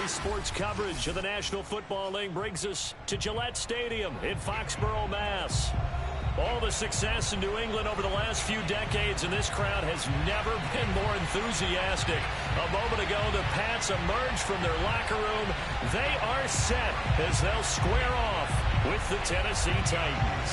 Sports coverage of the National Football League brings us to Gillette Stadium in Foxborough, Mass. All the success in New England over the last few decades, and this crowd has never been more enthusiastic. A moment ago, the Pats emerged from their locker room. They are set as they'll square off with the Tennessee Titans.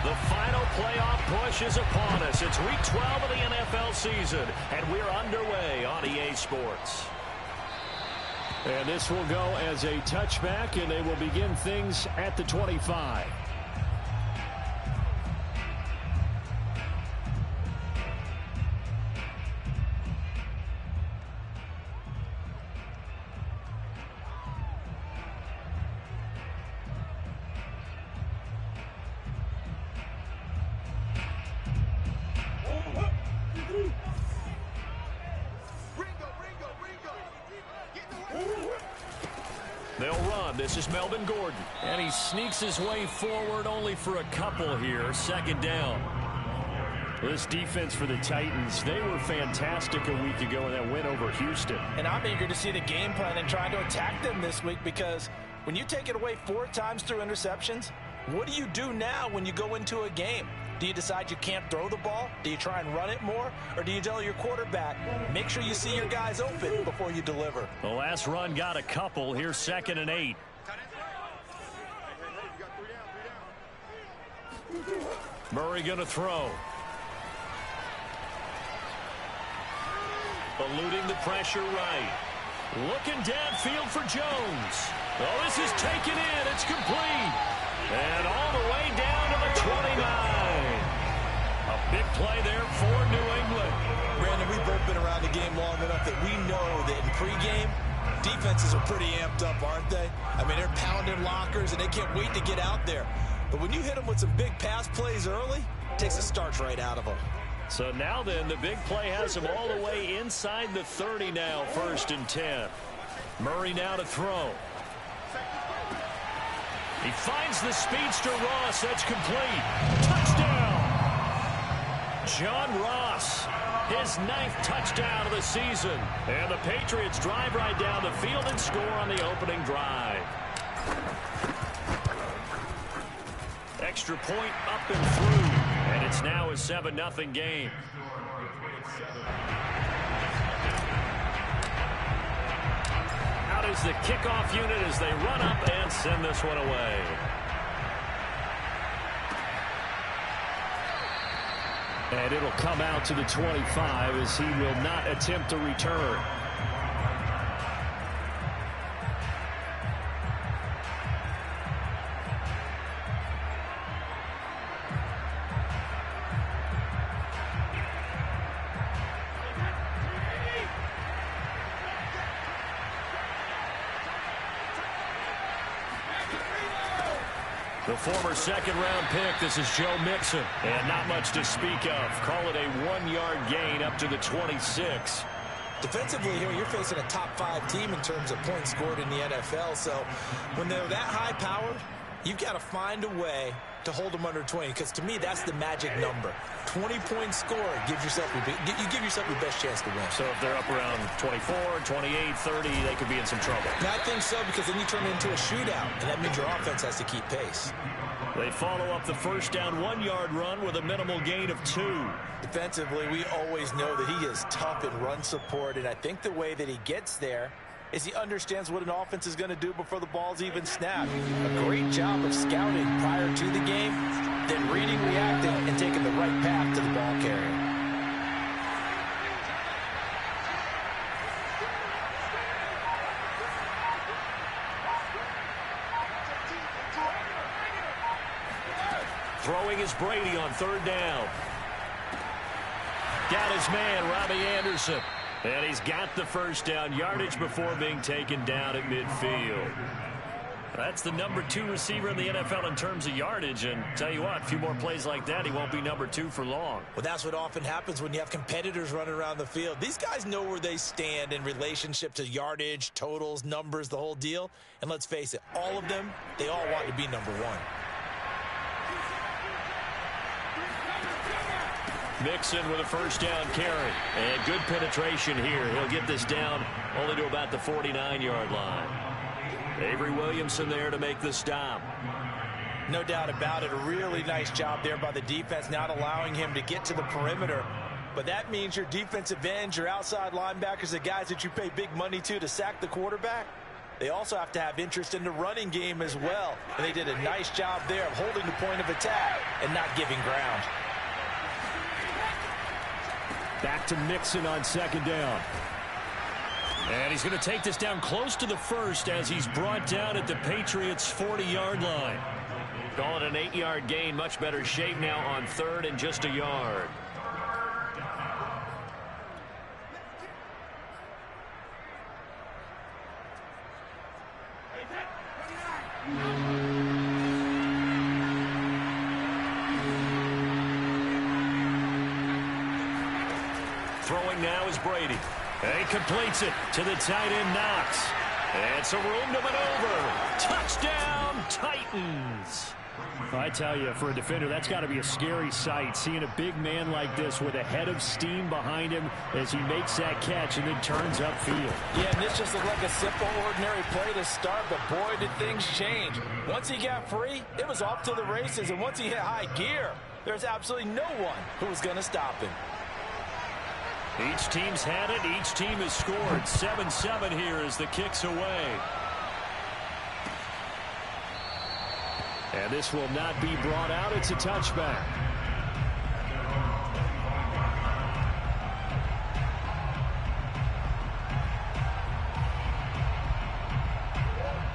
The final playoff push is upon us. It's week 12 of the NFL season, and we're underway on EA Sports. And this will go as a touchback, and they will begin things at the 25. They'll run. This is Melvin Gordon. And he sneaks his way forward only for a couple here. Second down. This defense for the Titans, they were fantastic a week ago in that win over Houston. And I'm eager to see the game plan and trying to attack them this week, because when you take it away 4 times through interceptions, what do you do now when you go into a game? Do you decide you can't throw the ball? Do you try and run it more? Or do you tell your quarterback, make sure you see your guys open before you deliver? The last run got a couple. Here's 2nd and 8. Murray going to throw. Eluding the pressure right. Looking downfield for Jones. Oh, this is taken in. It's complete. And all the way down to the 29. A big play there for New England. Brandon, we've both been around the game long enough that we know that in pregame, defenses are pretty amped up, aren't they? I mean, they're pounding lockers, and they can't wait to get out there. But when you hit them with some big pass plays early, it takes the starch right out of them. So now then, the big play has him all the way inside the 30 now, 1st and 10. Murray now to throw. He finds the speedster Ross. That's complete. Touchdown! John Ross, his 9th touchdown of the season. And the Patriots drive right down the field and score on the opening drive. Extra point up and through. And it's now a 7-0 game. Out is the kickoff unit as they run up and send this one away. And it'll come out to the 25 as he will not attempt to return. The former 2nd-round pick, this is Joe Mixon. And not much to speak of. Call it a 1-yard gain up to the 26. Defensively here, you're facing a top-5 team in terms of points scored in the NFL. So when they're that high-powered, you've got to find a way to hold them under 20, because to me, that's the magic number. 20-point score gives yourself you give yourself your best chance to win. So if they're up around 24, 28, 30, they could be in some trouble. Yeah, I think so, because then you turn it into a shootout, and that means your offense has to keep pace. They follow up the first down 1-yard run with a minimal gain of 2. Defensively, we always know that he is tough in run support, and I think the way that he gets there is he understands what an offense is going to do before the ball's even snapped. A great job of scouting prior to the game, then reading, reacting, and taking the right path to the ball carrier. Throwing is Brady on 3rd down. Got his man, Robbie Anderson. And he's got the first down, yardage before being taken down at midfield. That's the number 2 receiver in the NFL in terms of yardage. And tell you what, a few more plays like that, he won't be number 2 for long. Well, that's what often happens when you have competitors running around the field. These guys know where they stand in relationship to yardage, totals, numbers, the whole deal. And let's face it, all of them, they all want to be number 1. Mixon with a first down carry. And good penetration here. He'll get this down only to about the 49-yard line. Avery Williamson there to make the stop. No doubt about it. A really nice job there by the defense, not allowing him to get to the perimeter. But that means your defensive ends, your outside linebackers, the guys that you pay big money to sack the quarterback, they also have to have interest in the running game as well. And they did a nice job there of holding the point of attack and not giving ground. Back to Mixon on 2nd down. And he's going to take this down close to the first as he's brought down at the Patriots' 40-yard line. Call it an 8-yard gain. Much better shape now on 3rd and just a yard. Throwing now is Brady. And he completes it to the tight end, Knox. And some room to maneuver. Touchdown, Titans. I tell you, for a defender, that's got to be a scary sight, seeing a big man like this with a head of steam behind him as he makes that catch and then turns upfield. Yeah, and this just looked like a simple, ordinary play to start, but boy, did things change. Once he got free, it was off to the races, and once he hit high gear, there's absolutely no one who was going to stop him. Each team's had it. Each team has scored. 7-7 here as the kick's away. And this will not be brought out. It's a touchback.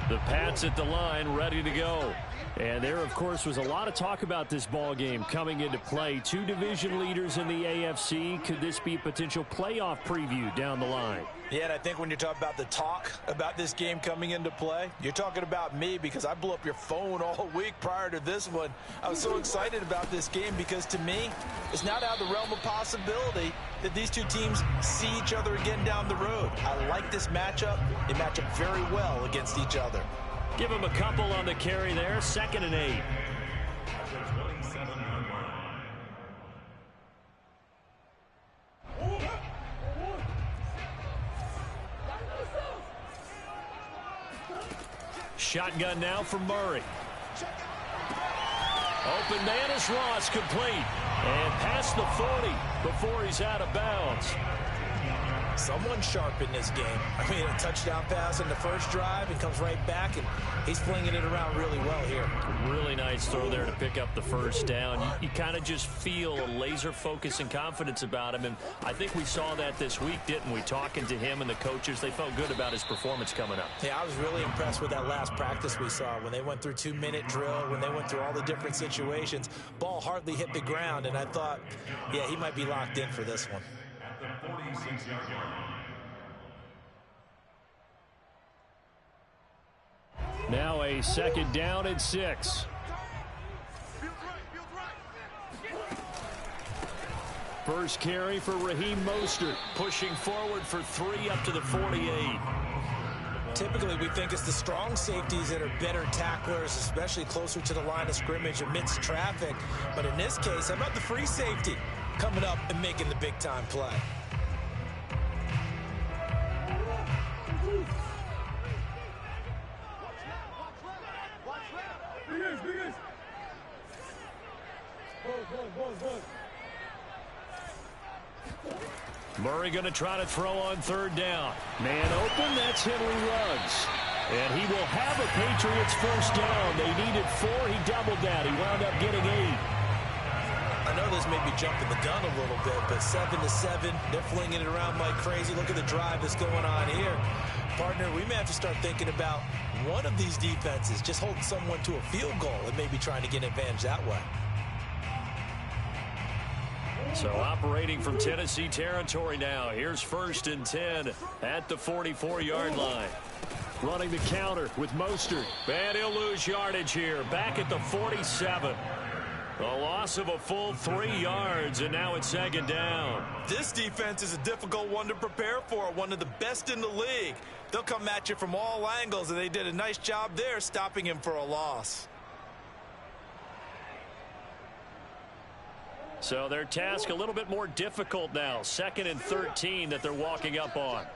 The Pats at the line, ready to go. And there, of course, was a lot of talk about this ball game coming into play. 2 division leaders in the AFC. Could this be a potential playoff preview down the line? Yeah, and I think when you're talking about the talk about this game coming into play, you're talking about me, because I blew up your phone all week prior to this one. I was so excited about this game because, to me, it's not out of the realm of possibility that these two teams see each other again down the road. I like this matchup. They match up very well against each other. Give him a couple on the carry there. 2nd and 8. Shotgun now for Murray. Open man is Ross, complete. And past the 40 before he's out of bounds. Someone sharp in this game. I mean, a touchdown pass on the first drive and comes right back, and he's flinging it around really well here. Really nice throw there to pick up the first down. You kind of just feel a laser focus and confidence about him, and I think we saw that this week, didn't we? Talking to him and the coaches, they felt good about his performance coming up. Yeah, I was really impressed with that last practice we saw when they went through 2-minute drill, when they went through all the different situations. Ball hardly hit the ground, and I thought, yeah, he might be locked in for this one. Now a 2nd down and 6. First carry for Raheem Mostert, pushing forward for 3 up to the 48. typically we think it's the strong safeties that are better tacklers, especially closer to the line of scrimmage amidst traffic. But in this case, how about the free safety coming up and making the big-time play? Murray going to try to throw on third down. Man open, that's Henry Ruggs. And he will have a Patriots first down. They needed 4, he doubled that. He wound up getting 8. I know this may be jumping the gun a little bit, but 7-7, they're flinging it around like crazy. Look at the drive that's going on here. Partner, we may have to start thinking about one of these defenses just holding someone to a field goal and maybe trying to get an advantage that way. So operating from Tennessee territory now. Here's 1st and 10 at the 44-yard line. Running the counter with Mostert. And he'll lose yardage here. Back at the 47. A loss of a full 3 yards, and now it's 2nd down. This defense is a difficult one to prepare for, one of the best in the league. They'll come at you from all angles, and they did a nice job there stopping him for a loss. So their task a little bit more difficult now. 2nd and 13 that they're walking up on.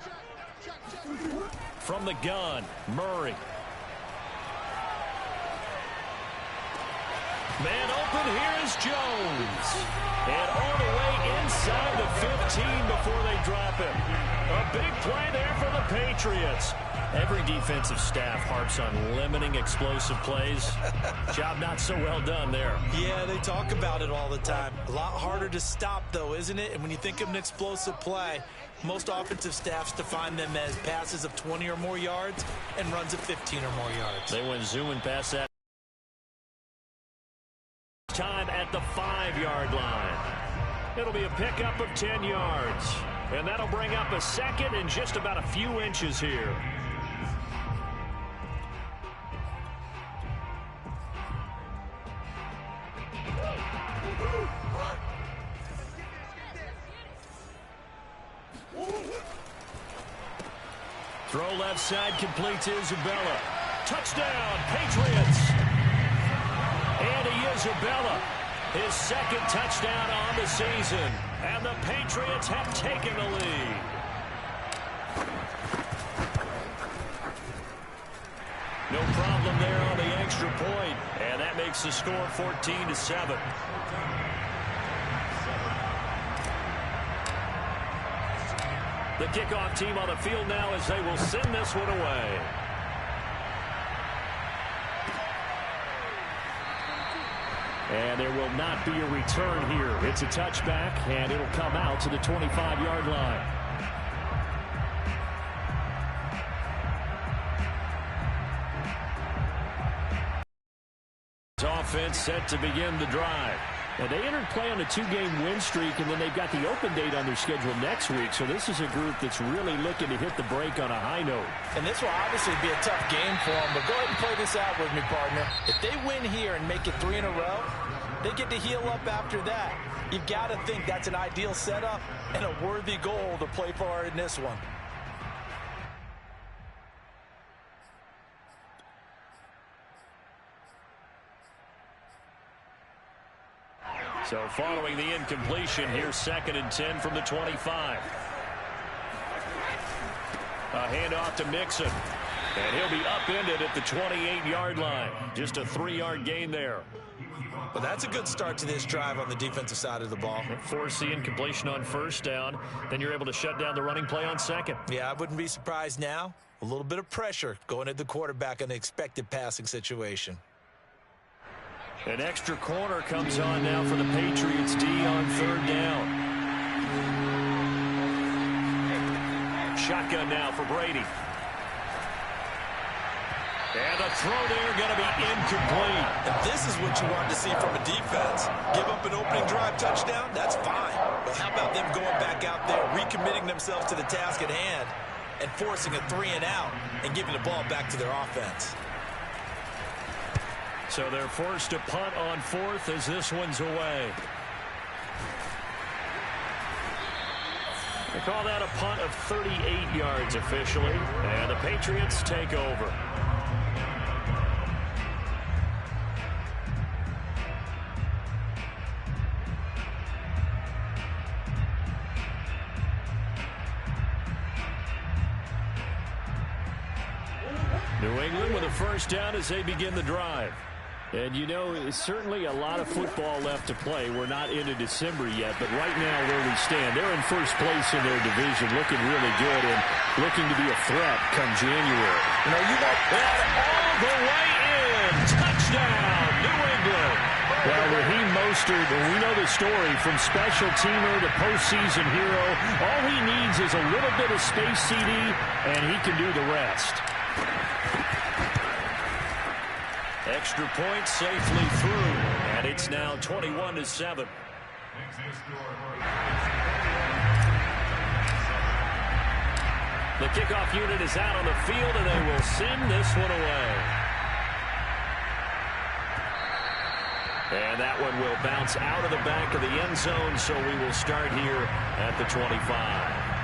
From the gun, Murray. Man open, here is Jones. And all the way inside the 15 before they drop him. A big play there for the Patriots. Every defensive staff harps on limiting explosive plays. Job not so well done there. Yeah, they talk about it all the time. A lot harder to stop, though, isn't it? And when you think of an explosive play, most offensive staffs define them as passes of 20 or more yards and runs of 15 or more yards. They went zooming past that. Time at the 5-yard line. It'll be a pickup of 10 yards. And that'll bring up a 2nd and just about a few inches here. Throw left side, completes Isabella. Touchdown, Patriots. And Isabella, his 2nd touchdown on the season. And the Patriots have taken the lead. No problem there on the extra point. And that makes the score 14-7. The kickoff team on the field now as they will send this one away. And there will not be a return here. It's a touchback, and it'll come out to the 25-yard line. Offense set to begin the drive. Now, they entered play on a 2-game win streak, and then they've got the open date on their schedule next week. So this is a group that's really looking to hit the break on a high note. And this will obviously be a tough game for them, but go ahead and play this out with me, partner. If they win here and make it 3 in a row, they get to heal up after that. You've got to think that's an ideal setup and a worthy goal to play for in this one. So following the incompletion, here's 2nd and 10 from the 25. A handoff to Mixon. And he'll be upended at the 28-yard line. Just a 3-yard gain there. Well, that's a good start to this drive on the defensive side of the ball. Force the incompletion on 1st down. Then you're able to shut down the running play on 2nd. Yeah, I wouldn't be surprised now. A little bit of pressure going at the quarterback in an expected passing situation. An extra corner comes on now for the Patriots D on 3rd down. Shotgun now for Brady. And the throw there going to be incomplete. And this is what you want to see from a defense. Give up an opening drive touchdown, that's fine. But how about them going back out there, recommitting themselves to the task at hand, and forcing a 3-and-out and giving the ball back to their offense? So they're forced to punt on 4th as this one's away. They call that a punt of 38 yards officially, and the Patriots take over. New England with a first down as they begin the drive. And, you know, certainly a lot of football left to play. We're not into December yet, but right now where we stand, they're in first place in their division, looking really good and looking to be a threat come January. You know, you got that all the way in. Touchdown, New England. Well, Raheem Mostert, we know the story, from special teamer to postseason hero. All he needs is a little bit of space, CD, and he can do the rest. Extra point safely through, and it's now 21-7. The kickoff unit is out on the field, and they will send this one away. And that one will bounce out of the back of the end zone, so we will start here at the 25.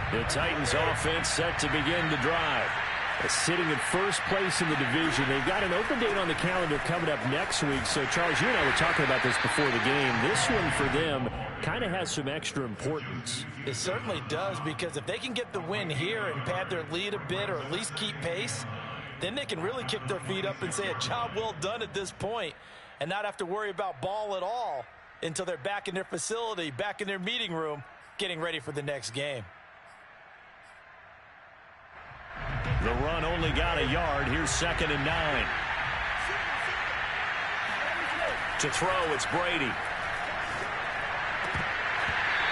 The Titans offense set to begin the drive. Sitting in first place in the division. They've got an open date on the calendar coming up next week. So, Charles, you and I were talking about this before the game. This one for them kind of has some extra importance. It certainly does, because if they can get the win here and pad their lead a bit or at least keep pace, then they can really kick their feet up and say a job well done at this point and not have to worry about ball at all until they're back in their facility, back in their meeting room, getting ready for the next game. The run only got a yard. Here's 2nd and 9. To throw, it's Brady.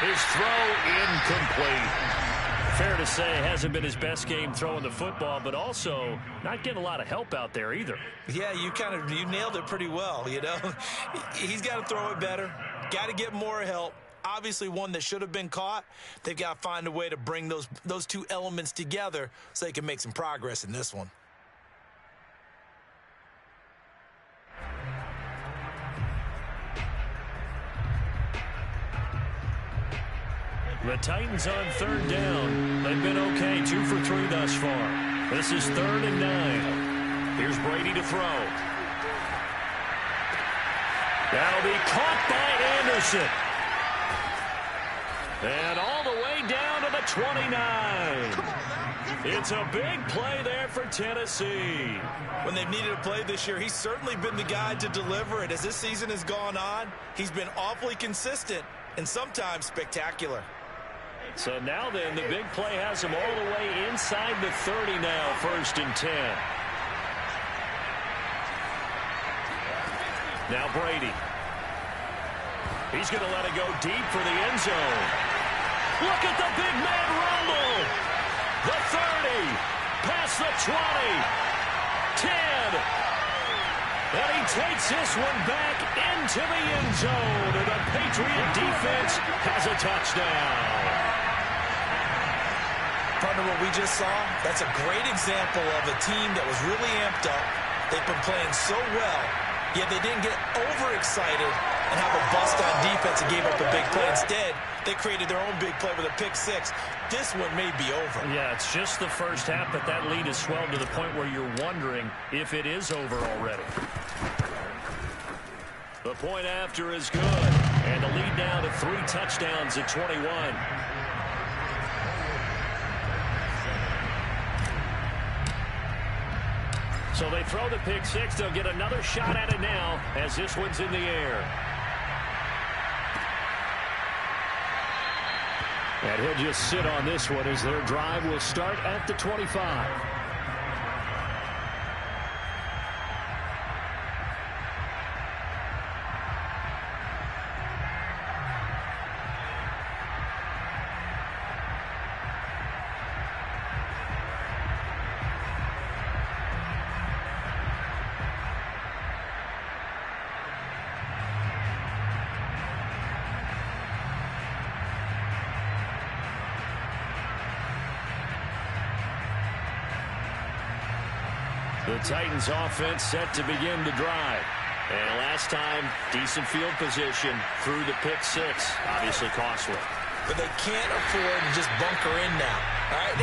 His throw incomplete. Fair to say, hasn't been his best game throwing the football, but also not getting a lot of help out there either. Yeah, you nailed it pretty well, you know. He's got to throw it better. Got to get more help. Obviously one that should have been caught. They've got to find a way to bring those two elements together so they can make some progress in this one. The Titans on 3rd down. They've been okay, 2 for 3 thus far. This is 3rd and 9. Here's Brady to throw. That'll be caught by Anderson. And all the way down to the 29. It's a big play there for Tennessee. When they've needed a play this year, he's certainly been the guy to deliver it. As this season has gone on, he's been awfully consistent and sometimes spectacular. So now then, the big play has him all the way inside the 30 now, 1st and 10. Now Brady. He's going to let it go deep for the end zone. Look at the big man rumble. The 30, past the 20, 10. And he takes this one back into the end zone. And the Patriot defense has a touchdown. Partner, what we just saw, that's a great example of a team that was really amped up. They've been playing so well, yet they didn't get overexcited and have a bust on defense and gave up a big play. Instead, they created their own big play with a pick 6. This one may be over. Yeah, it's just the first half, but that lead has swelled to the point where you're wondering if it is over already. The point after is good, and the lead now to 3 touchdowns at 21. So they throw the pick 6. They'll get another shot at it now as this one's in the air. And he'll just sit on this one as their drive will start at the 25. The Titans offense set to begin the drive. And last time, decent field position through the pick six. Obviously costly. But they can't afford to just bunker in now. All right,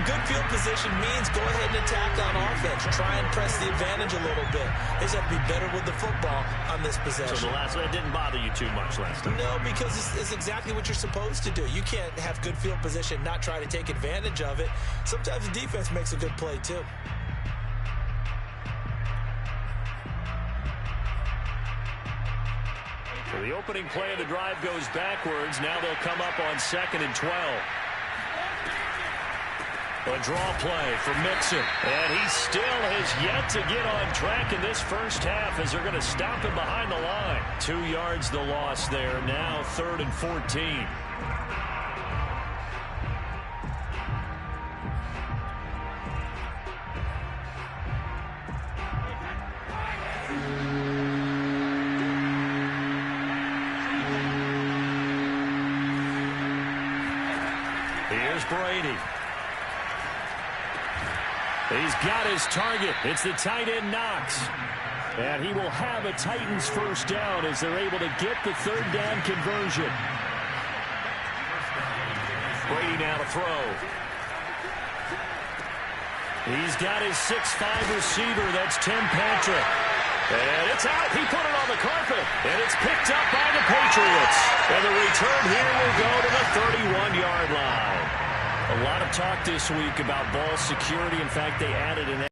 good field position means go ahead and attack on offense. Try and press the advantage a little bit. They just have to be better with the football on this possession. So that didn't bother you too much last time? No, because it's exactly what you're supposed to do. You can't have good field position, not try to take advantage of it. Sometimes the defense makes a good play too. So the opening play of the drive goes backwards. Now they'll come up on 2nd and 12. A draw play for Mixon. And he still has yet to get on track in this first half as they're going to stop him behind the line. 2 yards the loss there. Now 3rd and 14. Here's Brady. He's got his target. It's the tight end Knox. And he will have a Titans first down as they're able to get the 3rd down conversion. Brady now to throw. He's got his 6'5 receiver. That's Tim Patrick. And it's out. He put it on the carpet. And it's picked up by the Patriots. And the return here will go to the 31-yard line. A lot of talk this week about ball security. In fact, they added an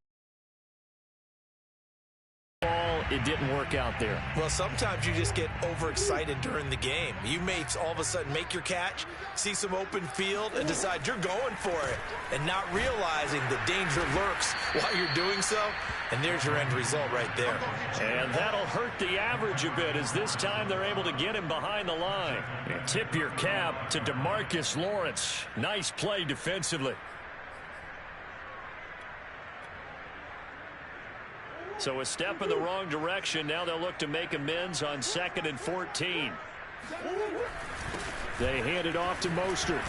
ball. It didn't work out there. Well, sometimes you just get overexcited during the game. You may all of a sudden make your catch, see some open field, and decide you're going for it, and not realizing the danger lurks while you're doing so. And there's your end result right there. And that'll hurt the average a bit as this time they're able to get him behind the line. And tip your cap to DeMarcus Lawrence. Nice play defensively. So a step in the wrong direction. Now they'll look to make amends on 2nd and 14. They hand it off to Mostert.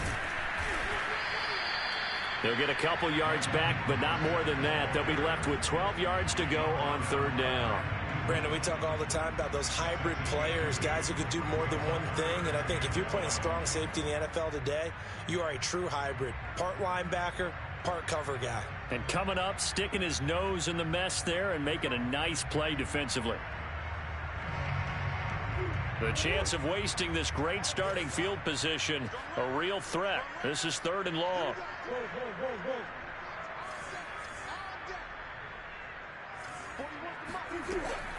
They'll get a couple yards back, but not more than that. They'll be left with 12 yards to go on 3rd down. Brandon, we talk all the time about those hybrid players, guys who can do more than one thing. And I think if you're playing strong safety in the NFL today, you are a true hybrid. Part linebacker, part cover guy. And coming up, sticking his nose in the mess there and making a nice play defensively. The chance of wasting this great starting field position, a real threat. This is 3rd and long.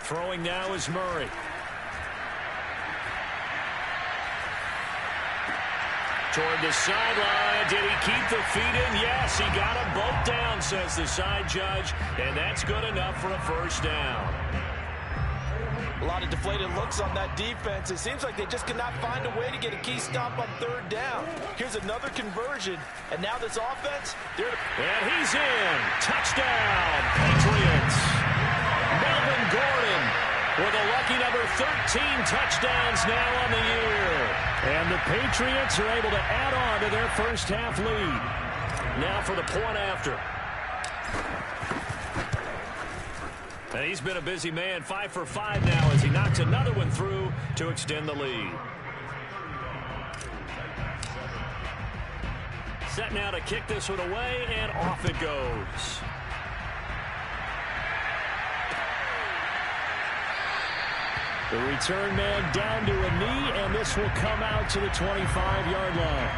Throwing now is Murray. Toward the sideline. Did he keep the feet in? Yes, he got them both down, says the side judge. And that's good enough for a first down. A lot of deflated looks on that defense. It seems like they just cannot find a way to get a key stop on 3rd down. Here's another conversion. And now this offense, and he's in. Touchdown, Patriots. Melvin Gordon with a lucky number 13 touchdowns now on the year. And the Patriots are able to add on to their first half lead. Now for the point after. And he's been a busy man, 5 for 5 now as he knocks another one through to extend the lead. Set now to kick this one away, and off it goes. The return man down to a knee, and this will come out to the 25-yard line.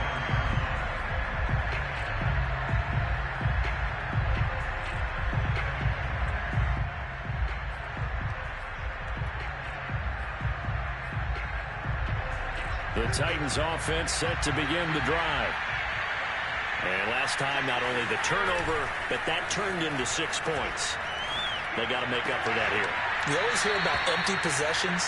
The Titans offense set to begin the drive. And last time, not only the turnover, but that turned into 6 points. They got to make up for that here. You always hear about empty possessions,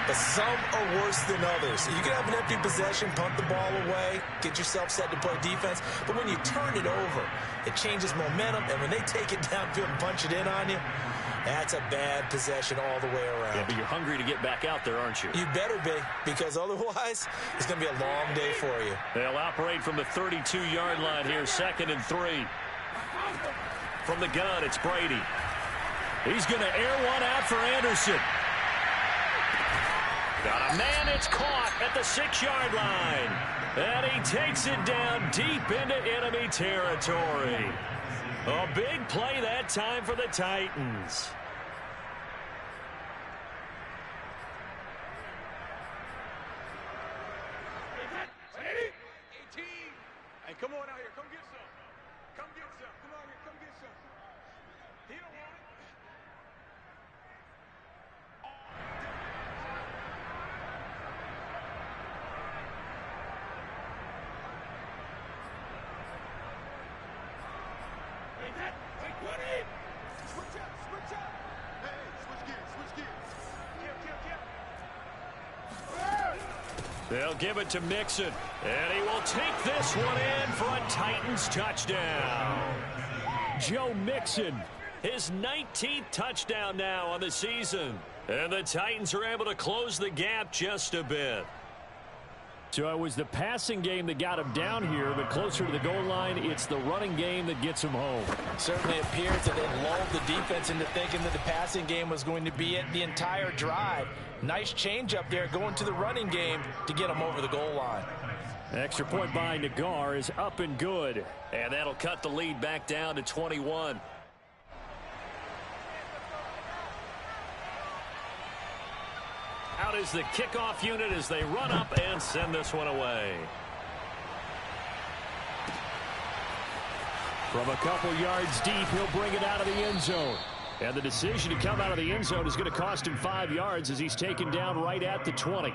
but some are worse than others. You can have an empty possession, punt the ball away, get yourself set to play defense, but when you turn it over, it changes momentum, and when they take it downfield and punch it in on you, that's a bad possession all the way around. Yeah, but you're hungry to get back out there, aren't you? You better be, because otherwise, it's going to be a long day for you. They'll operate from the 32-yard line here, 2nd and 3. From the gun, it's Brady. He's going to air one out for Anderson. Got a man, it's caught at the 6-yard line. And he takes it down deep into enemy territory. A big play that time for the Titans. Hey, come on out here. Come get some. Come get some. Come on here. Come get some. He don't want it. Hey, what in? Switch up. Switch up. Hey, switch gears. Switch gears. They'll give it to Mixon, and he will take this one in for a Titans touchdown. Joe Mixon, his 19th touchdown now on the season. And the Titans are able to close the gap just a bit. So it was the passing game that got him down here, but closer to the goal line, it's the running game that gets him home. Certainly appears that they lulled the defense into thinking that the passing game was going to be it the entire drive. Nice change up there going to the running game to get him over the goal line. Extra point by Nagar is up and good. And that'll cut the lead back down to 21. Out is the kickoff unit as they run up and send this one away. From a couple yards deep, he'll bring it out of the end zone. And the decision to come out of the end zone is going to cost him 5 yards as he's taken down right at the 20.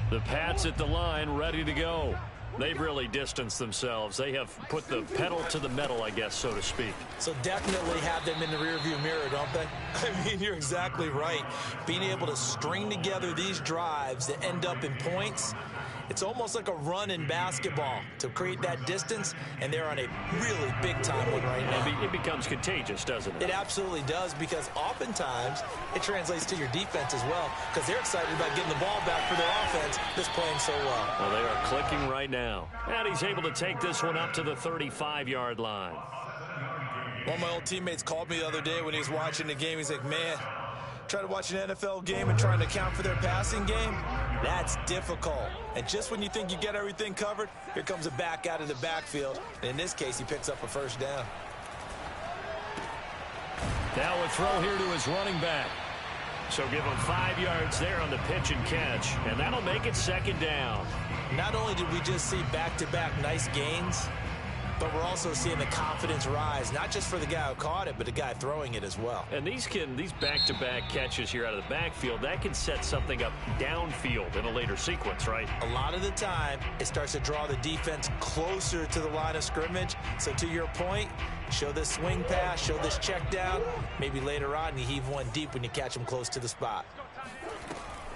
The Pats at the line, ready to go. They've really distanced themselves. They have put the pedal to the metal, I guess, so to speak. So definitely have them in the rearview mirror, don't they? I mean, you're exactly right. Being able to string together these drives that end up in points, it's almost like a run in basketball to create that distance, and they're on a really big-time one right now. It becomes contagious, doesn't it? It absolutely does, because oftentimes it translates to your defense as well, because they're excited about getting the ball back for their offense that's playing so well. Well, they are clicking right now. And he's able to take this one up to the 35-yard line. One of my old teammates called me the other day when he was watching the game. He's like, man, trying to watch an NFL game and trying to account for their passing game, that's difficult. And just when you think you get everything covered, here comes a back out of the backfield. And in this case, he picks up a first down. Now a throw here to his running back. So give him 5 yards there on the pitch and catch. And that'll make it second down. Not only did we just see back-to-back nice gains, but we're also seeing the confidence rise, not just for the guy who caught it, but the guy throwing it as well. And these back-to-back catches here out of the backfield, that can set something up downfield in a later sequence, right? A lot of the time, it starts to draw the defense closer to the line of scrimmage. So to your point, show this swing pass, show this check down. Maybe later on, you heave one deep when you catch him close to the spot.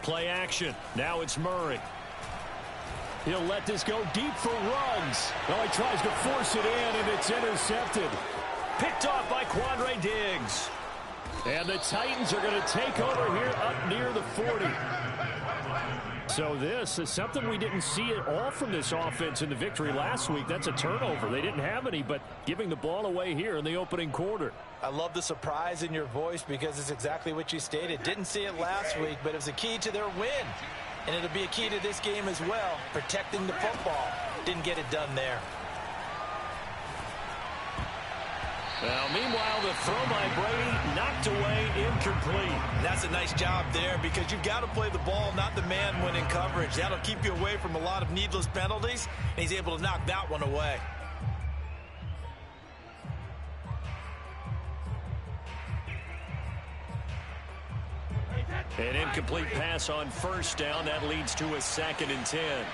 Play action. Now it's Murray. He'll let this go deep for Ruggs. Well, he tries to force it in, and it's intercepted. Picked off by Quandre Diggs. And the Titans are going to take over here up near the 40. So this is something we didn't see at all from this offense in the victory last week. That's a turnover. They didn't have any, but giving the ball away here in the opening quarter. I love the surprise in your voice because it's exactly what you stated. Didn't see it last week, but it was a key to their win. And it'll be a key to this game as well, protecting the football. Didn't get it done there. Well, meanwhile, the throw by Brady knocked away, incomplete. That's a nice job there because you've got to play the ball, not the man when in coverage. That'll keep you away from a lot of needless penalties, and he's able to knock that one away. An incomplete pass on first down. That leads to a 2nd and 10.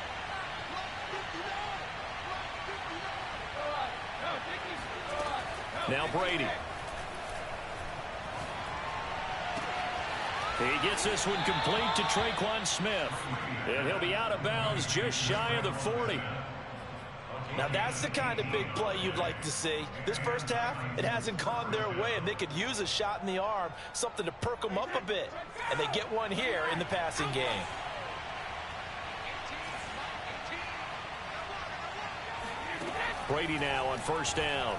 Now Brady. He gets this one complete to Traquan Smith. And he'll be out of bounds just shy of the 40. Now that's the kind of big play you'd like to see. This first half, it hasn't gone their way, and they could use a shot in the arm, something to perk them up a bit. And they get one here in the passing game. Brady now on first down.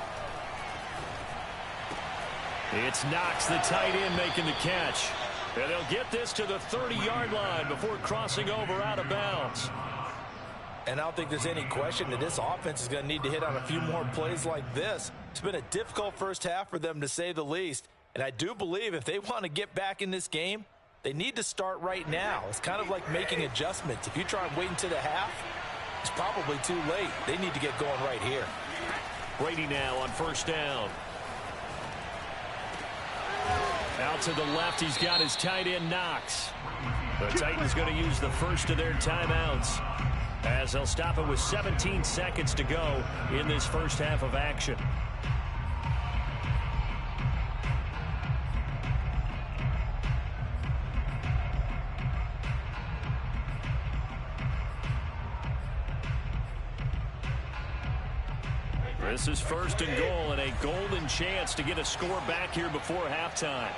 It's Knox, the tight end, making the catch. And they'll get this to the 30-yard line before crossing over out of bounds. And I don't think there's any question that this offense is going to need to hit on a few more plays like this. It's been a difficult first half for them, to say the least. And I do believe if they want to get back in this game, they need to start right now. It's kind of like making adjustments. If you try and wait until the half, it's probably too late. They need to get going right here. Brady now on first down. Out to the left, he's got his tight end, Knox. The Titans going to use the first of their timeouts as they'll stop it with 17 seconds to go in this first half of action. This is first and goal, and a golden chance to get a score back here before halftime.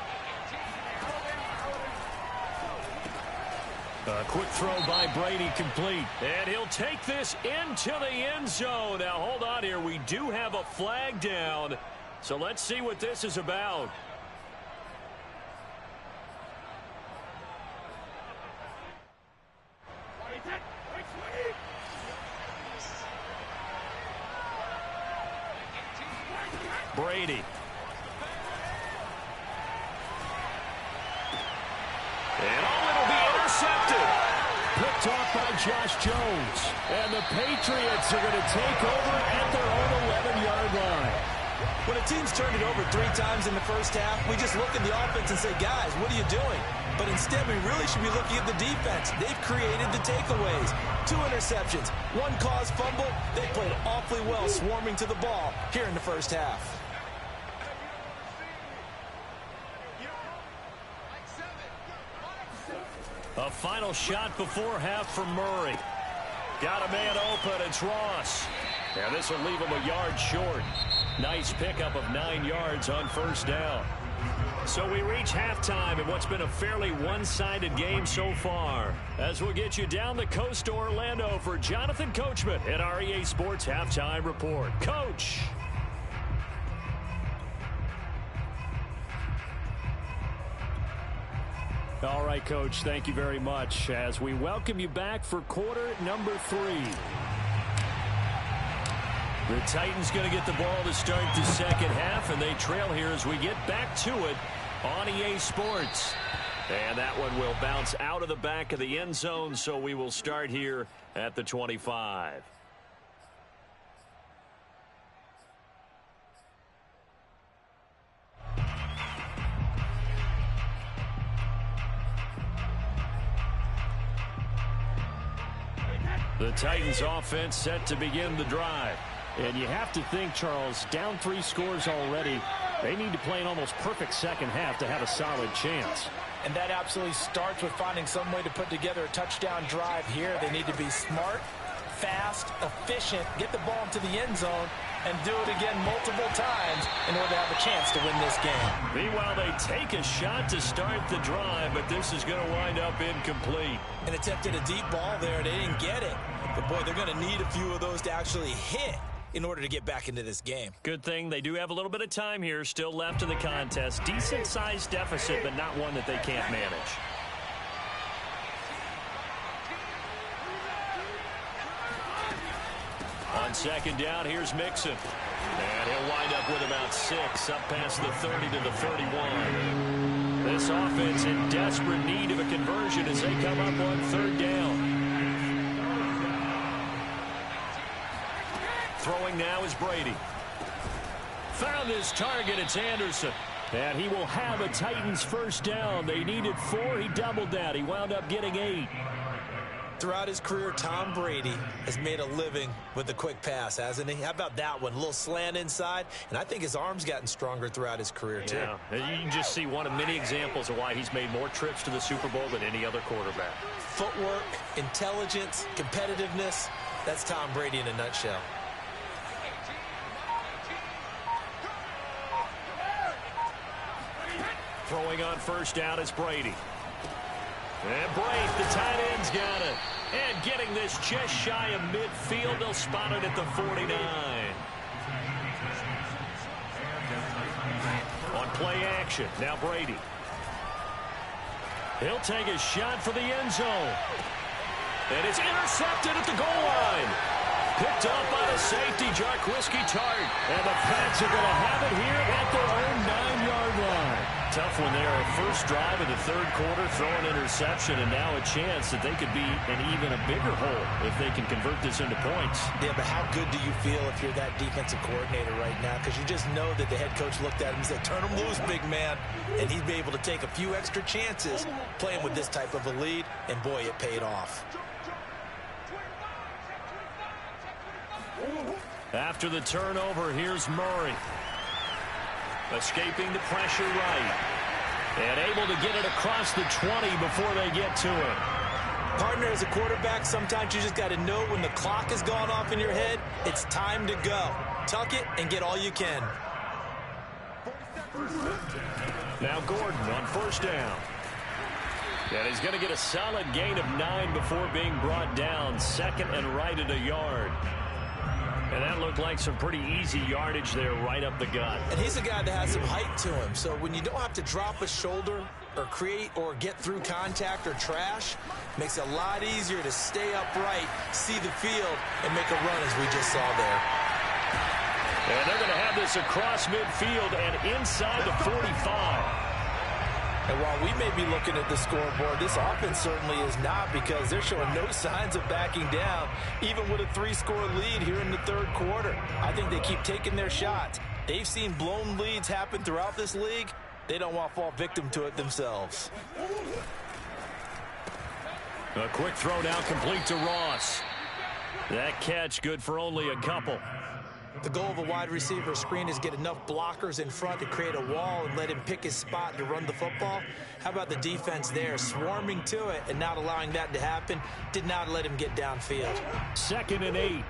A quick throw by Brady, complete. And he'll take this into the end zone. Now, hold on here. We do have a flag down, so let's see what this is about. Brady. And it'll be intercepted. Picked off by Josh Jones. And the Patriots are going to take over at their own 11-yard line. When a team's turned it over 3 times in the first half, we just look at the offense and say, guys, what are you doing? But instead, we really should be looking at the defense. They've created the takeaways. 2 interceptions, 1 caused fumble. They played awfully well swarming to the ball here in the first half. A final shot before half from Murray. Got a man open, it's Ross. And this will leave him a yard short. Nice pickup of 9 yards on first down. So we reach halftime in what's been a fairly one-sided game so far. As we'll get you down the coast to Orlando for Jonathan Coachman at our EA Sports Halftime Report. Coach. All right, Coach, thank you very much as we welcome you back for quarter number 3. The Titans going to get the ball to start the second half, and they trail here as we get back to it on EA Sports. And that one will bounce out of the back of the end zone, so we will start here at the 25. The Titans offense set to begin the drive. And you have to think, Charles, down 3 scores already. They need to play an almost perfect second half to have a solid chance. And that absolutely starts with finding some way to put together a touchdown drive here. They need to be smart, fast, efficient, get the ball into the end zone, and do it again multiple times in order to have a chance to win this game. Meanwhile, they take a shot to start the drive, but this is going to wind up incomplete. And attempted a deep ball there. They didn't get it. But, boy, they're going to need a few of those to actually hit in order to get back into this game. Good thing they do have a little bit of time here still left in the contest. Decent-sized deficit, but not one that they can't manage. On second down, here's Mixon. And he'll wind up with about 6, up past the 30 to the 31. This offense in desperate need of a conversion as they come up on third down. Throwing now is Brady. Found his target, it's Anderson. And he will have a Titans first down. They needed 4, he doubled that. He wound up getting 8. Throughout his career, Tom Brady has made a living with the quick pass, hasn't he? How about that one? A little slant inside, and I think his arm's gotten stronger throughout his career, too. Yeah, you can just see one of many examples of why he's made more trips to the Super Bowl than any other quarterback. Footwork, intelligence, competitiveness, that's Tom Brady in a nutshell. Throwing on first down is Brady. And Braith, the tight end's got it. And getting this just shy of midfield, they'll spot it at the 49. play action. Now Brady. He'll take a shot for the end zone. And it's intercepted at the goal line. Picked up by the safety, Jarquiski Tart. And the Pats are going to have it here at their own 9-yard line. Tough one there. First drive of the third quarter, throw an interception, and now a chance that they could be in even a bigger hole if they can convert this into points. Yeah, but how good do you feel if you're that defensive coordinator right now? Because you just know that the head coach looked at him and said, turn him loose, big man. And he'd be able to take a few extra chances playing with this type of a lead, and boy, it paid off. After the turnover, here's Murray. Escaping the pressure right. And able to get it across the 20 before they get to it. Partner, as a quarterback, sometimes you just got to know when the clock has gone off in your head, it's time to go. Tuck it and get all you can. Now Gordon on first down. And he's going to get a solid gain of 9 before being brought down. Second and right at a yard. And that looked like some pretty easy yardage there right up the gut. And he's a guy that has some height to him. So when you don't have to drop a shoulder or create or get through contact or trash, makes it a lot easier to stay upright, see the field, and make a run as we just saw there. And they're going to have this across midfield and inside the 45. And while we may be looking at the scoreboard, this offense certainly is not, because they're showing no signs of backing down, even with a 3-score lead here in the third quarter. I think they keep taking their shots. They've seen blown leads happen throughout this league. They don't want to fall victim to it themselves. A quick throw now complete to Ross. That catch good for only a couple. The goal of a wide receiver screen is get enough blockers in front to create a wall and let him pick his spot to run the football. How about the defense there, swarming to it and not allowing that to happen? Did not let him get downfield. 2nd and 8.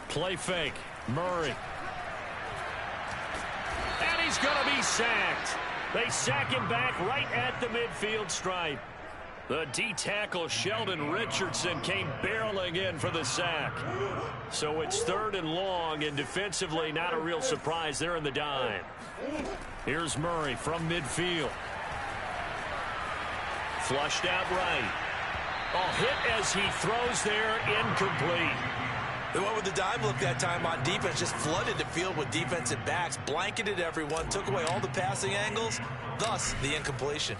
Play fake. Murray. And he's going to be sacked. They sack him back right at the midfield stripe. The D-tackle Sheldon Richardson came barreling in for the sack. So it's 3rd and long, and defensively not a real surprise. They're in the dime. Here's Murray from midfield. Flushed out right. Oh, hit as he throws there, incomplete. They went with the dime look that time on defense, just flooded the field with defensive backs, blanketed everyone, took away all the passing angles, thus the incompletion.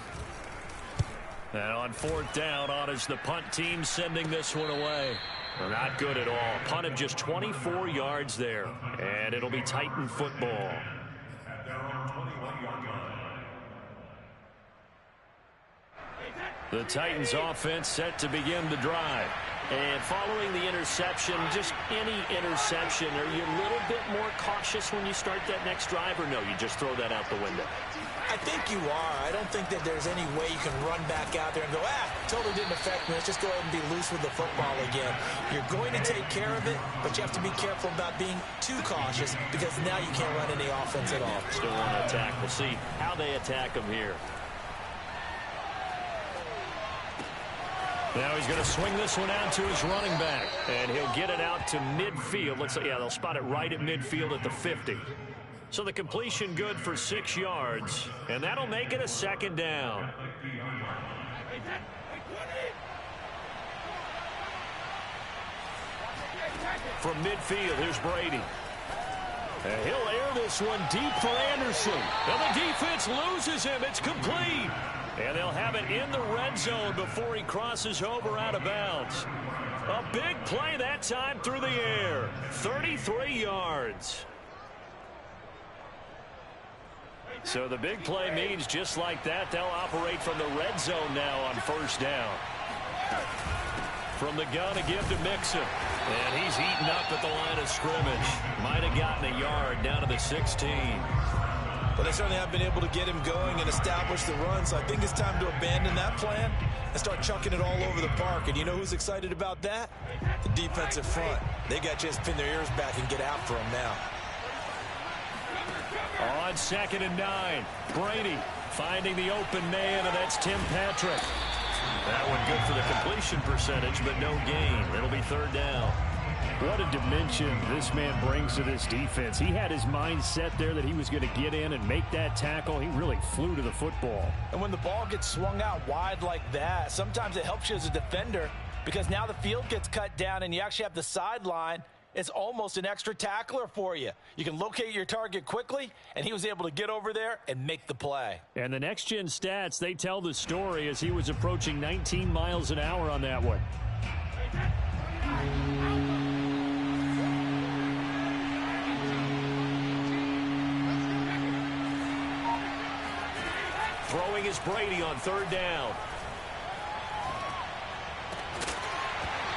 And on 4th down, on is the punt team sending this one away. Not good at all. Punt of just 24 yards there. And it'll be Titan football. The Titans offense set to begin the drive. And following the interception, just any interception, are you a little bit more cautious when you start that next drive, or no, you just throw that out the window? I think you are. I don't think that there's any way you can run back out there and go, totally didn't affect me. Let's just go ahead and be loose with the football again. You're going to take care of it, but you have to be careful about being too cautious, because now you can't run any offense at all. Still want to attack. We'll see how they attack them here. Now he's going to swing this one out to his running back, and he'll get it out to midfield. Let's say, yeah, they'll spot it right at midfield at the 50. So the completion good for 6 yards, and that'll make it a 2nd down. From midfield, here's Brady. And he'll air this one deep for Anderson. And the defense loses him. It's complete. And they'll have it in the red zone before he crosses over out of bounds. A big play that time through the air. 33 yards. So the big play means just like that, they'll operate from the red zone now on 1st down. From the gun to give to Mixon. And he's eaten up at the line of scrimmage. Might have gotten a yard down to the 16. But they certainly have been able to get him going and establish the run, so I think it's time to abandon that plan and start chucking it all over the park. And you know who's excited about that? The defensive front. They got to just pin their ears back and get after him now. On 2nd and 9, Brady finding the open man, and that's Tim Patrick. That one good for the completion percentage, but no gain. It'll be 3rd down. What a dimension this man brings to this defense. He had his mind set there that he was going to get in and make that tackle. He really flew to the football. And when the ball gets swung out wide like that, sometimes it helps you as a defender because now the field gets cut down and you actually have the sideline. It's almost an extra tackler for you. You can locate your target quickly, and he was able to get over there and make the play. And the next-gen stats, they tell the story as he was approaching 19 miles an hour on that one. Throwing is Brady on third down.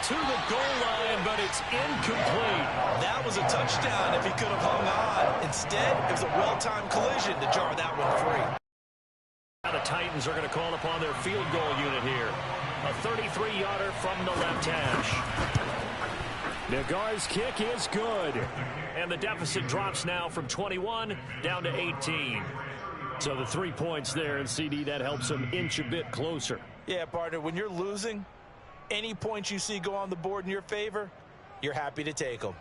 To the goal line, but it's incomplete. That was a touchdown if he could have hung on. Instead, it was a well-timed collision to jar that one free. Now the Titans are going to call upon their field goal unit here. A 33-yarder from the left hash. Nagar's kick is good. And the deficit drops now from 21 down to 18. So the 3 points there, and CD, that helps them inch a bit closer. Yeah, partner, when you're losing, any points you see go on the board in your favor, you're happy to take them.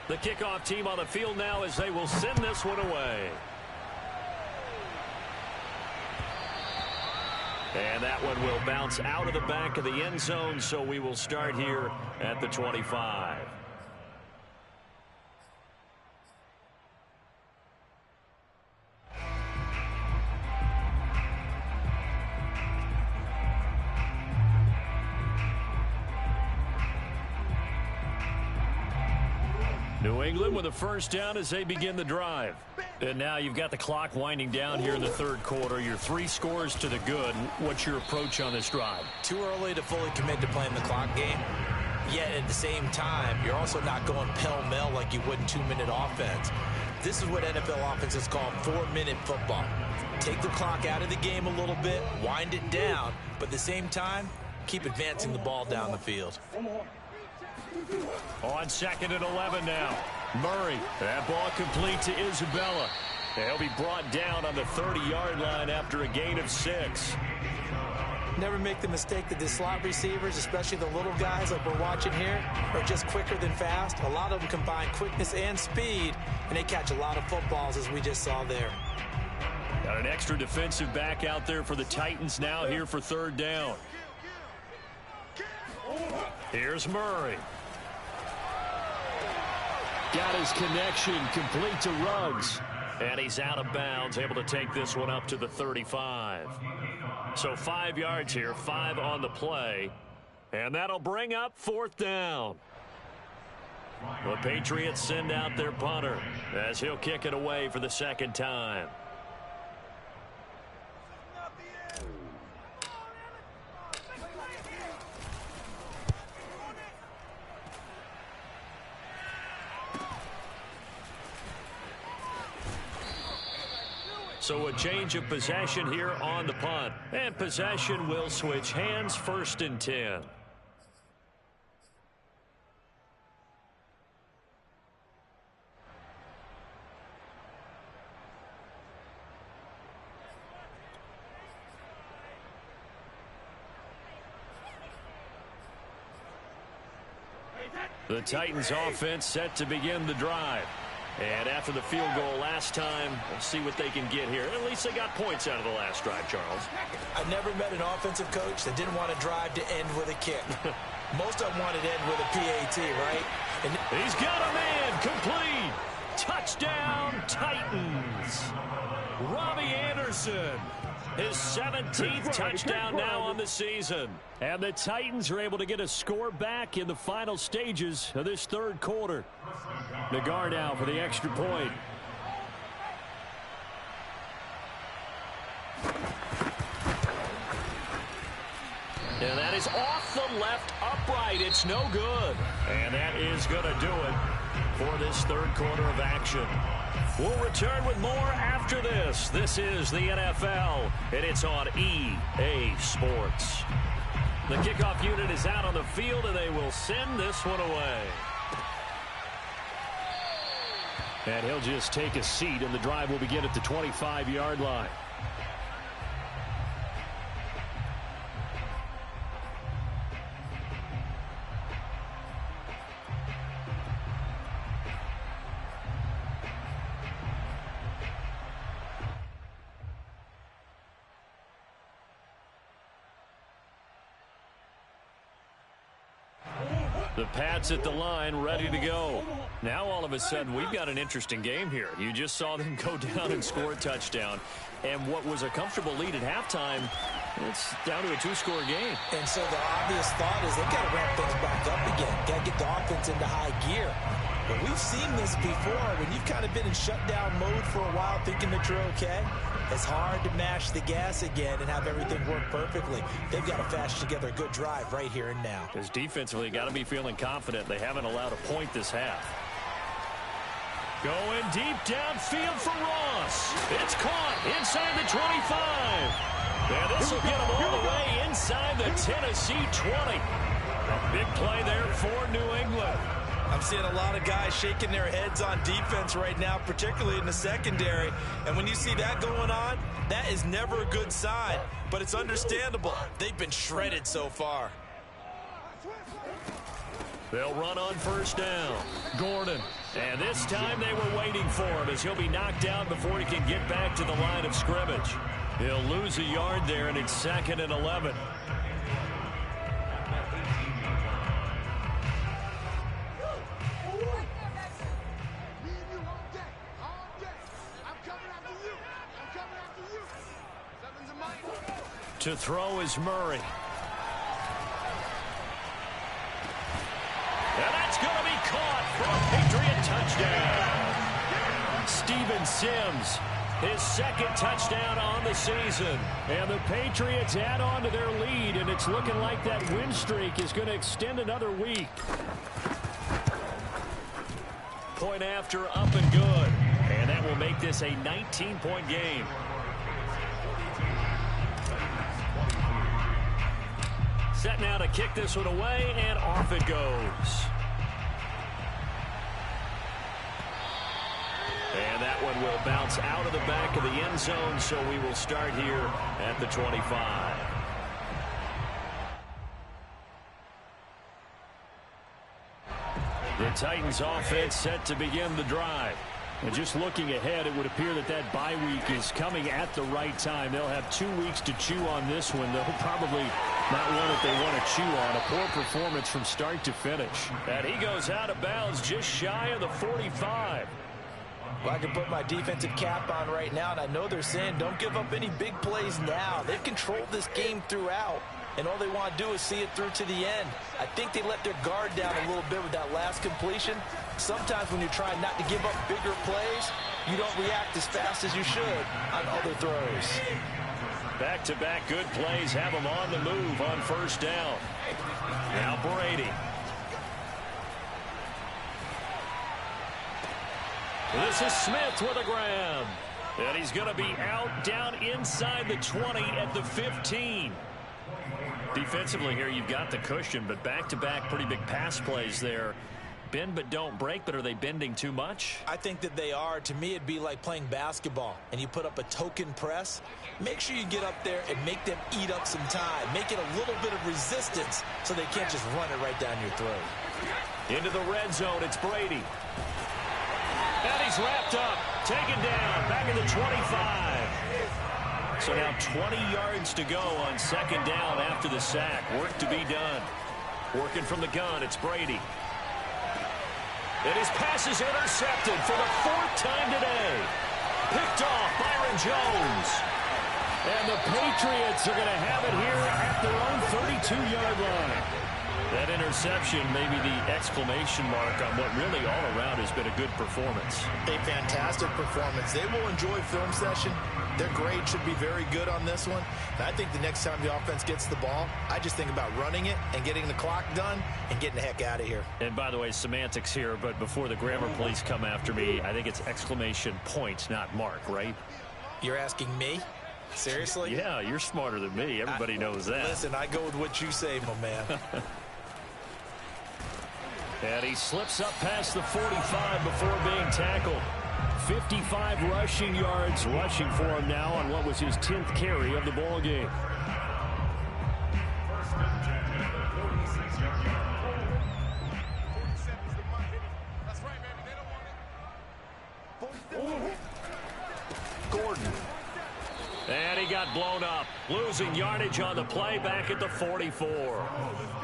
The kickoff team on the field now as they will send this one away. And that one will bounce out of the back of the end zone, so we will start here at the 25. New England with a first down as they begin the drive. And now you've got the clock winding down here in the third quarter. Your 3 scores to the good. What's your approach on this drive? Too early to fully commit to playing the clock game. Yet at the same time, you're also not going pell-mell like you would in 2-minute offense. This is what NFL offenses call 4-minute football. Take the clock out of the game a little bit, wind it down, but at the same time, keep advancing the ball down the field. On 2nd and 11 now. Murray, that ball complete to Isabella. He'll be brought down on the 30-yard line after a gain of 6. Never make the mistake that the slot receivers, especially the little guys like we're watching here, are just quicker than fast. A lot of them combine quickness and speed, and they catch a lot of footballs, as we just saw there. Got an extra defensive back out there for the Titans now here for third down. Here's Murray. Got his connection complete to Ruggs. And he's out of bounds, able to take this one up to the 35. So 5 yards here, 5 on the play. And that'll bring up fourth down. The Patriots send out their punter as he'll kick it away for the second time. So a change of possession here on the punt. And possession will switch hands, 1st and 10. The Titans offense set to begin the drive. And after the field goal last time, we'll see what they can get here. At least they got points out of the last drive, Charles. I've never met an offensive coach that didn't want to drive to end with a kick. Most of them wanted to end with a PAT, right? And he's got a man complete. Touchdown, Titans. Robbie Anderson. His 17th touchdown now on the season. And the Titans are able to get a score back in the final stages of this third quarter. Nagar now for the extra point. And that is off the left upright. It's no good. And that is going to do it for this third quarter of action. We'll return with more after this. This is the NFL, and it's on EA Sports. The kickoff unit is out on the field, and they will send this one away. And he'll just take a seat, and the drive will begin at the 25-yard line. The Pats at the line, ready to go. Now, all of a sudden, we've got an interesting game here. You just saw them go down and score a touchdown. And what was a comfortable lead at halftime, it's down to a two-score game. And so the obvious thought is they've got to ramp things back up again. Got to get the offense into high gear. But we've seen this before. When you've kind of been in shutdown mode for a while thinking that you're okay, it's hard to mash the gas again and have everything work perfectly. They've got to fashion together a good drive right here and now. Because defensively, got to be feeling confident. They haven't allowed a point this half. Going deep downfield for Ross. It's caught inside the 25. And this will get him all the way inside the Tennessee 20. A big play there for New England. I'm seeing a lot of guys shaking their heads on defense right now, particularly in the secondary. And when you see that going on, that is never a good sign. But it's understandable. They've been shredded so far. They'll run on first down. Gordon. And this time they were waiting for him as he'll be knocked down before he can get back to the line of scrimmage. He'll lose a yard there, and it's 2nd and 11. To throw is Murray. And that's going to be caught for a Patriot touchdown. Steven Sims, his 2nd touchdown on the season. And the Patriots add on to their lead, and it's looking like that win streak is going to extend another week. Point after, up and good. And that will make this a 19-point game. Set now to kick this one away, and off it goes. And that one will bounce out of the back of the end zone, so we will start here at the 25. The Titans offense set to begin the drive. And just looking ahead, it would appear that that bye week is coming at the right time. They'll have 2 weeks to chew on this one. They'll probably not one that they want to chew on. A poor performance from start to finish. And he goes out of bounds just shy of the 45. Well, I can put my defensive cap on right now, and I know they're saying don't give up any big plays now. They've controlled this game throughout, and all they want to do is see it through to the end. I think they let their guard down a little bit with that last completion. Sometimes when you're trying not to give up bigger plays, you don't react as fast as you should on other throws. Back-to-back good plays have them on the move on first down. Now Brady. This is Smith with a grab. And he's going to be out down inside the 20 at the 15. Defensively here, you've got the cushion, but back-to-back pretty big pass plays there. Bend but don't break, but are they bending too much? I think that they are. To me, it'd be like playing basketball, and you put up a token press. Make sure you get up there and make them eat up some time. Make it a little bit of resistance so they can't just run it right down your throat. Into the red zone, it's Brady. And he's wrapped up, taken down, back in the 25. So now 20 yards to go on second down after the sack. Work to be done. Working from the gun, it's Brady. And his pass is intercepted for the 4th time today. Picked off Byron Jones. And the Patriots are going to have it here at their own 32-yard line. That interception may be the exclamation mark on what really all around has been a good performance. A fantastic performance. They will enjoy film session. Their grade should be very good on this one. And I think the next time the offense gets the ball, I just think about running it and getting the clock done and getting the heck out of here. And by the way, semantics here, but before the grammar police come after me, I think it's exclamation point, not mark, right? You're asking me? Seriously? Yeah, you're smarter than me. Everybody knows that. Listen, I go with what you say, my man. And he slips up past the 45 before being tackled. 55 rushing yards rushing for him now on what was his 10th carry of the ball game. Gordon. And he got blown up. Losing yardage on the play back at the 44.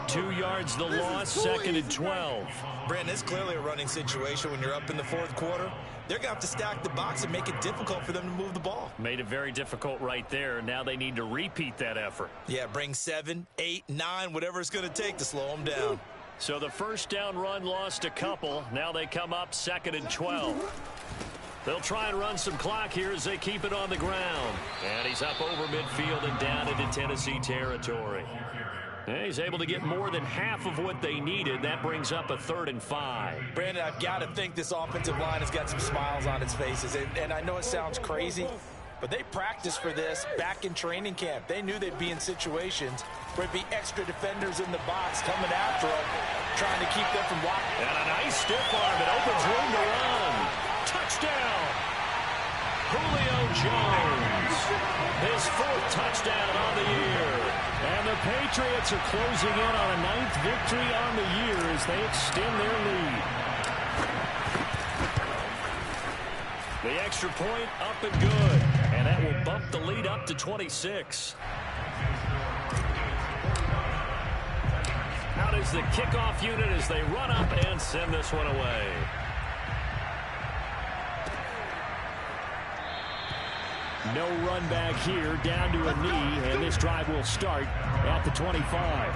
2 yards the loss, 2nd and 12. Brandon, it's clearly a running situation when you're up in the 4th quarter. They're going to have to stack the box and make it difficult for them to move the ball. Made it very difficult right there. Now they need to repeat that effort. Yeah, bring 7, 8, 9, whatever it's going to take to slow them down. So the first down run lost a couple. Now they come up 2nd and 12. They'll try and run some clock here as they keep it on the ground. And he's up over midfield and down into Tennessee territory. And he's able to get more than half of what they needed. That brings up a 3rd and 5. Brandon, I've got to think this offensive line has got some smiles on its faces. And I know it sounds crazy, but they practiced for this back in training camp. They knew they'd be in situations where it'd be extra defenders in the box coming after them, trying to keep them from blocking. And a nice stiff arm. It opens room to run. Touchdown, Julio Jones. His 4th touchdown on the year. And the Patriots are closing in on a 9th victory on the year as they extend their lead. The extra point up and good. And that will bump the lead up to 26. Out is the kickoff unit as they run up and send this one away. No run back here, down to a knee, and this drive will start at the 25.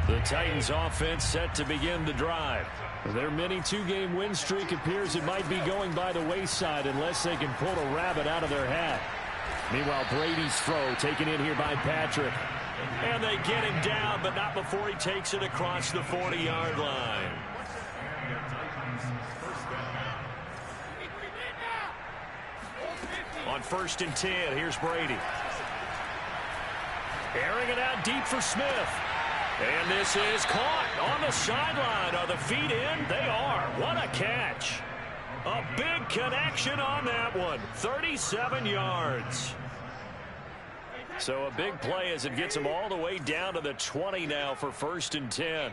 The Titans offense set to begin the drive. Their mini 2-game win streak appears it might be going by the wayside unless they can pull a rabbit out of their hat. Meanwhile, Brady's throw taken in here by Patrick. And they get him down, but not before he takes it across the 40-yard line. On 1st and 10, here's Brady. Airing it out deep for Smith. And this is caught on the sideline. Are the feet in? They are. What a catch. A big connection on that one. 37 yards. So a big play as it gets them all the way down to the 20 now for 1st and 10.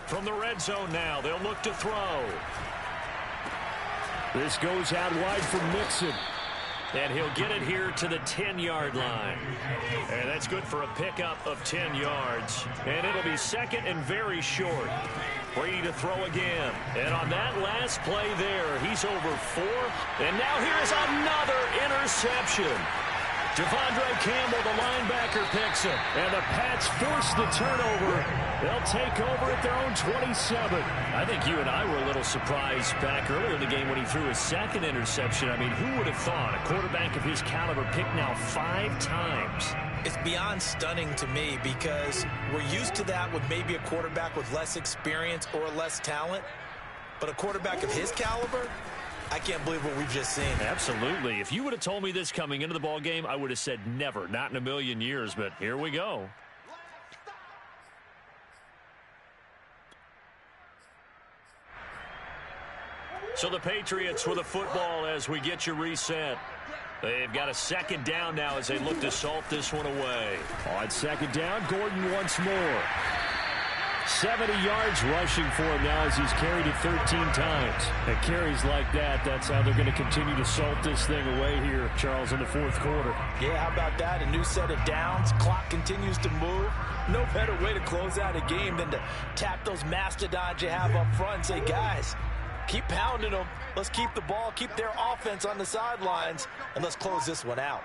From the red zone now, they'll look to throw. This goes out wide for Mixon. And he'll get it here to the 10-yard line. And that's good for a pickup of 10 yards. And it'll be 2nd and very short. Brady to throw again. And on that last play there, he's over 4. And now here's another interception. Devondre Campbell, the linebacker, picks him. And the Pats force the turnover. They'll take over at their own 27. I think you and I were a little surprised back earlier in the game when he threw his 2nd interception. I mean, who would have thought a quarterback of his caliber picked now 5 times? It's beyond stunning to me because we're used to that with maybe a quarterback with less experience or less talent. But a quarterback of his caliber, I can't believe what we've just seen. Absolutely. If you would have told me this coming into the ball game, I would have said never, not in a million years, but here we go. So the Patriots with a football as we get you reset. They've got a 2nd down now as they look to salt this one away. On 2nd down, Gordon once more. 70 yards rushing for him now as he's carried it 13 times. And carries like that, that's how they're going to continue to salt this thing away here, Charles, in the 4th quarter. Yeah, how about that? A new set of downs. Clock continues to move. No better way to close out a game than to tap those mastodons you have up front and say, guys, keep pounding them. Let's keep the ball, keep their offense on the sidelines, and let's close this one out.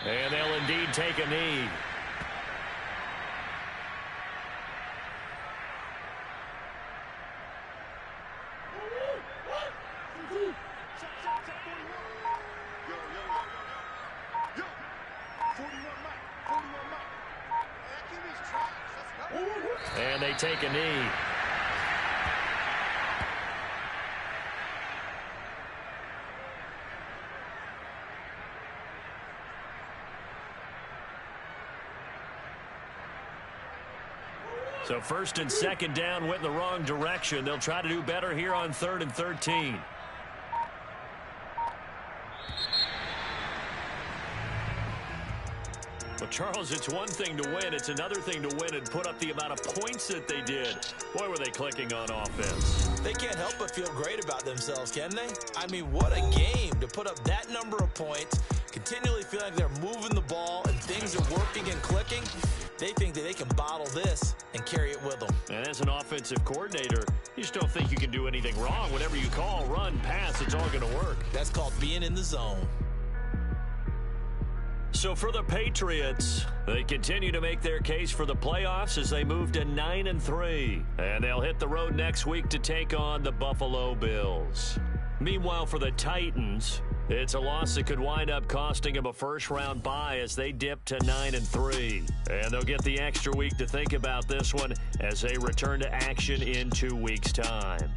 And they'll indeed take a knee. take a knee. So first and second down went in the wrong direction. They'll try to do better here on 3rd and 13. Well, Charles, it's one thing to win. It's another thing to win and put up the amount of points that they did. Boy, were they clicking on offense. They can't help but feel great about themselves, can they? I mean, what a game to put up that number of points, continually feeling like they're moving the ball and things are working and clicking. They think that they can bottle this and carry it with them. And as an offensive coordinator, you just don't think you can do anything wrong. Whatever you call, run, pass, it's all going to work. That's called being in the zone. So for the Patriots, they continue to make their case for the playoffs as they move to 9-3. And they'll hit the road next week to take on the Buffalo Bills. Meanwhile, for the Titans, it's a loss that could wind up costing them a first-round bye as they dip to 9-3. And they'll get the extra week to think about this one as they return to action in 2 weeks' time.